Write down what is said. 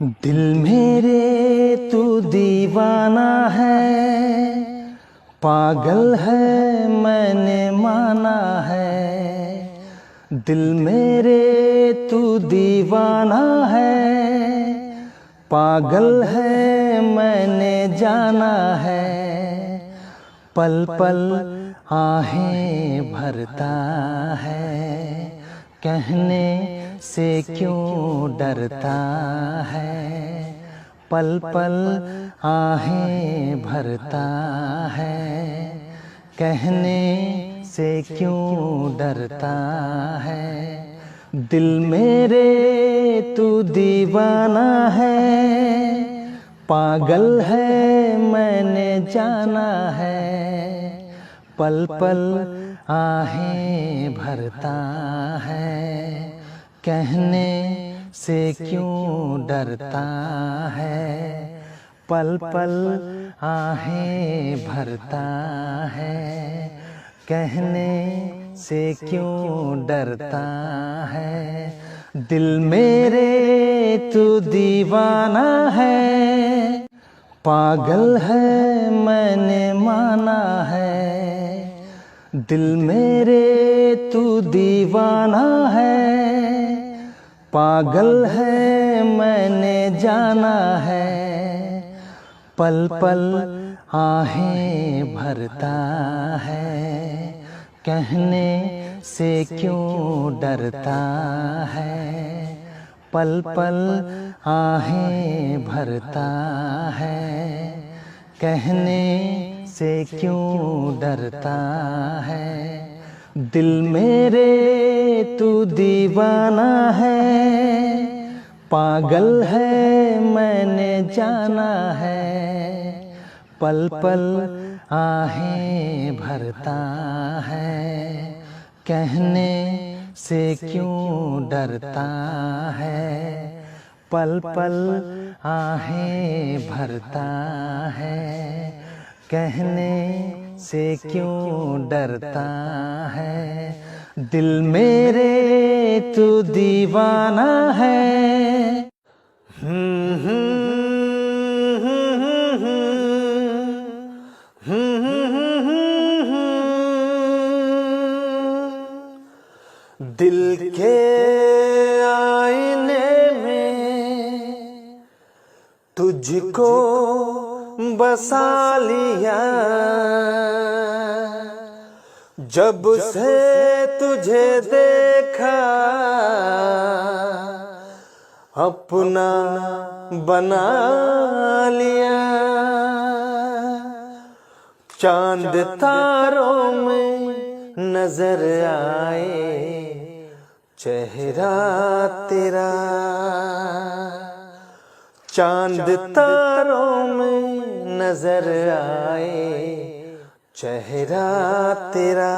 दिल मेरे तू दीवाना है, पागल है मैंने माना है। दिल मेरे तू दीवाना है, पागल है मैंने जाना है। पल पल आहें भरता है, कहने से क्यों डरता है। पल पल आहें भरता है, कहने से क्यों डरता है। दिल मेरे तू दीवाना है, पागल है मैंने जाना है। पल पल आहें भरता है, कहने से क्यों डरता है। पल पल आहें भरता है, कहने से क्यों डरता है। दिल मेरे तू दीवाना है, पागल है मैंने माना है। दिल मेरे तू दीवाना है, पागल है मैंने जाना है। पल पल आहें भरता है, कहने से क्यों डरता है। पल पल आहें भरता है, कहने से क्यों डरता है। दिल मेरे तू दीवाना है, पागल है मैंने जाना है। पल पल आहें भरता है, कहने से क्यों डरता है। पल पल आहें भरता है, कहने से क्यों डरता है। दिल मेरे तू दीवाना है। दिल के आईने में तुझको बसा लिया, जब से तुझे देखा अपना बना लिया। चांद तारों में नजर आए चेहरा तेरा, चांद तारों में नजर आए चेहरा तेरा।